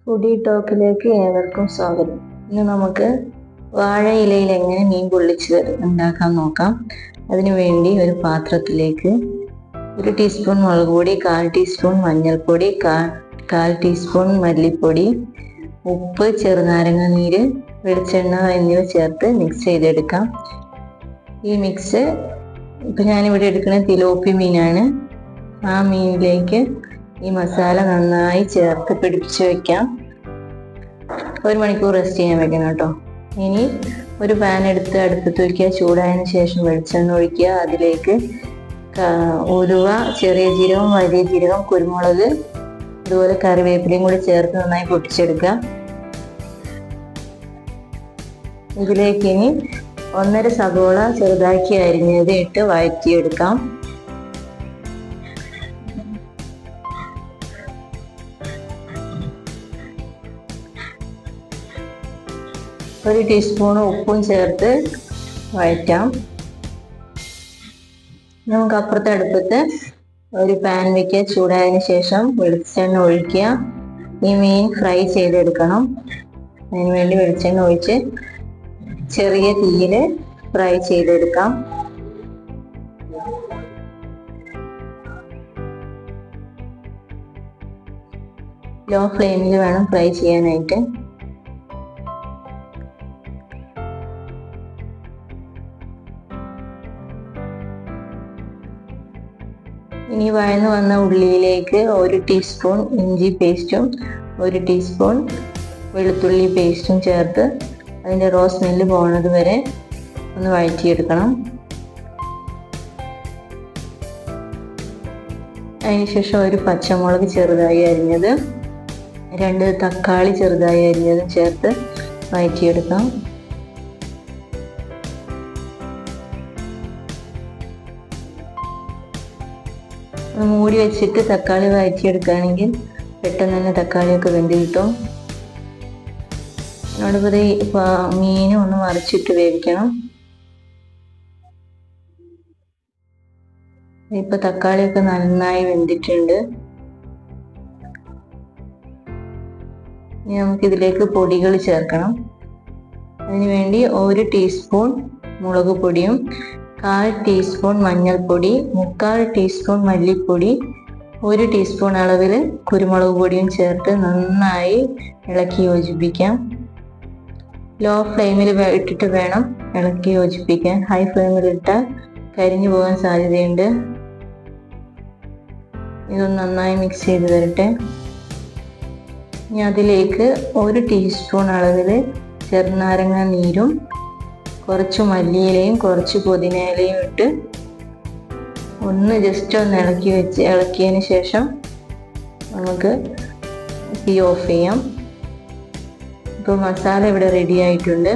Foodie ടോക്കിലേക്ക് ഏവർക്കും സ്വാഗതം. ഇന്ന് നമുക്ക് വാഴയിലയിൽ എങ്ങനെ മീൻ പൊള്ളിച്ച് ഉണ്ടാക്കാൻ നോക്കാം. അതിനു വേണ്ടി ഒരു പാത്രത്തിലേക്ക് 1 ടീസ്പൂൺ മുളക് പൊടി, 1/4 ടീസ്പൂൺ മഞ്ഞൾപ്പൊടി, 1/4 ടീസ്പൂൺ മല്ലിപ്പൊടി, ഉപ്പ്, ചെറുനാരങ്ങ നീര്, വെളിച്ചെണ്ണ എന്നിവ ചേർത്ത് മിക്സ് ചെയ്തെടുക്കാം. ഈ മിക്സ് ഇപ്പം ഞാനിവിടെ എടുക്കുന്ന തിലോപ്പി മീനാണ്. ആ മീനിലേക്ക് ഈ മസാല നന്നായി ചേർത്ത് പിടിപ്പിച്ച് വെക്കാം. 1 മണിക്കൂർ റെസ്റ്റ് ചെയ്യാൻ വെക്കണം കേട്ടോ. ഇനി ഒരു പാൻ എടുത്ത് അടുപ്പത്ത് വയ്ക്കുക. ചൂടായതിനു ശേഷം വെളിച്ചെണ്ണ ഒഴിക്കുക. അതിലേക്ക് ഉലുവ, ചെറിയ ജീരകം, വലിയ ജീരകം, കുരുമുളക്, അതുപോലെ കറിവേപ്പിലയും കൂടി ചേർത്ത് നന്നായി പൊട്ടിച്ചെടുക്കുക. ഇതിലേക്ക് ഇനി 1.5 സവോള ചെറുതാക്കി അരിഞ്ഞത് ഇട്ട് വഴറ്റിയെടുക്കാം. ഒരു ടീസ്പൂൺ ഉപ്പും ചേർത്ത് വഴറ്റാം. നമുക്ക് അപ്പുറത്തെ അടുപ്പത്ത് ഒരു പാൻ വയ്ക്കുക. ചൂടായതിനു ശേഷം വെളിച്ചെണ്ണ ഒഴിക്കുക. ഈ മീൻ ഫ്രൈ ചെയ്തെടുക്കണം. അതിനുവേണ്ടി വെളിച്ചെണ്ണ ഒഴിച്ച് ചെറിയ തീയിൽ ഫ്രൈ ചെയ്തെടുക്കാം. ലോ ഫ്ലെയിമിൽ വേണം ഫ്രൈ ചെയ്യാനായിട്ട്. ഇനി വഴന്നു വന്ന ഉള്ളിയിലേക്ക് 1 ടീസ്പൂൺ ഇഞ്ചി പേസ്റ്റും 1 ടീസ്പൂൺ വെളുത്തുള്ളി പേസ്റ്റും ചേർത്ത് അതിൻ്റെ റോ സ്മെല്ല് പോകുന്നത് വരെ ഒന്ന് വഴറ്റിയെടുക്കണം. അതിനുശേഷം ഒരു പച്ചമുളക് ചെറുതായി അരിഞ്ഞത്, 2 തക്കാളി ചെറുതായി അരിഞ്ഞതും ചേർത്ത് വഴറ്റിയെടുക്കാം. മൂടി വെച്ചിട്ട് തക്കാളി വഴറ്റിയെടുക്കുകയാണെങ്കിൽ പെട്ടെന്ന് തന്നെ തക്കാളിയൊക്കെ വെന്ത് കിട്ടും. അടുത്തത് മീനും ഒന്ന് മറിച്ചിട്ട് വേവിക്കണം. ഇപ്പൊ തക്കാളിയൊക്കെ നന്നായി വെന്തിട്ടുണ്ട്. ഇനി നമുക്കിതിലേക്ക് പൊടികൾ ചേർക്കണം. അതിനുവേണ്ടി 1 ടീസ്പൂൺ മുളക് പൊടിയും, 1/4 ടീസ്പൂൺ മഞ്ഞൾപ്പൊടി, 3/4 ടീസ്പൂൺ മല്ലിപ്പൊടി, 1 ടീസ്പൂൺ അളവിൽ കുരുമുളക് പൊടിയും ചേർത്ത് നന്നായി ഇളക്കി യോജിപ്പിക്കാം. ലോ ഫ്ലെയിമിൽ ഇട്ടിട്ട് വേണം ഇളക്കി യോജിപ്പിക്കാൻ. ഹൈ ഫ്ലെയിമിൽ ഇട്ടാൽ കരിഞ്ഞു പോകാൻ സാധ്യതയുണ്ട്. ഇതൊന്ന് നന്നായി മിക്സ് ചെയ്ത് തരട്ടെ. ഇനി അതിലേക്ക് 1 ടീസ്പൂൺ അളവിൽ ചെറുനാരങ്ങ നീരും കുറച്ച് മല്ലിയിലയും കുറച്ച് പുതിനയിലയും ഇട്ട് ജസ്റ്റ് ഒന്ന് ഇളക്കിയതിന് ശേഷം നമുക്ക് തീ ഓഫ് ചെയ്യാം. ഇപ്പോൾ മസാല ഇവിടെ റെഡി ആയിട്ടുണ്ട്.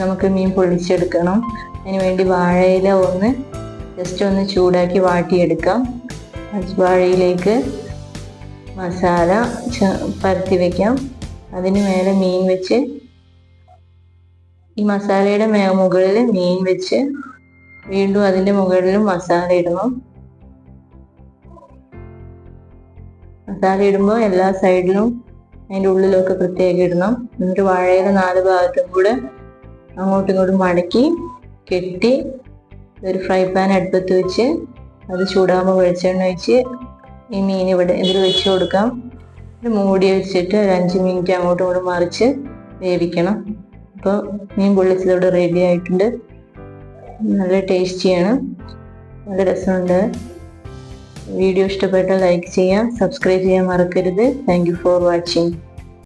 നമുക്ക് മീൻ പൊള്ളിച്ചെടുക്കണം. അതിന് വേണ്ടി വാഴയില ജസ്റ്റ് ഒന്ന് ചൂടാക്കി വാട്ടിയെടുക്കാം. വാഴയിലേക്ക് മസാല പരത്തി വയ്ക്കാം. അതിന് മേലെ മീൻ വെച്ച് ഈ മസാലയുടെ മുകളിൽ മീൻ വെച്ച് വീണ്ടും അതിൻ്റെ മുകളിലും മസാല ഇടണം. മസാല ഇടുമ്പോൾ എല്ലാ സൈഡിലും അതിൻ്റെ ഉള്ളിലൊക്കെ പ്രത്യേകം ഇടണം. എന്നിട്ട് വാഴയുടെ 4 ഭാഗത്തും കൂടെ അങ്ങോട്ടും ഇങ്ങോട്ടും മടക്കി കെട്ടി ഒരു ഫ്രൈ പാൻ അടുപ്പത്ത് വെച്ച് അത് ചൂടാകുമ്പോൾ വെളിച്ചെണ്ണ ഒഴിച്ച് ഈ മീൻ ഇതിൽ വെച്ച് കൊടുക്കാം. മൂടി വെച്ചിട്ട് ഒരു 5 മിനിറ്റ് അങ്ങോട്ടും ഇങ്ങോട്ടും മറിച്ച് വേവിക്കണം. അപ്പോൾ മീൻ പൊള്ളിച്ചതോടെ റെഡി ആയിട്ടുണ്ട്. നല്ല ടേസ്റ്റിയാണ്, നല്ല രസമുണ്ട്. വീഡിയോ ഇഷ്ടപ്പെട്ടാൽ ലൈക്ക് ചെയ്യാം, സബ്സ്ക്രൈബ് ചെയ്യാൻ മറക്കരുത്. Thank you for watching.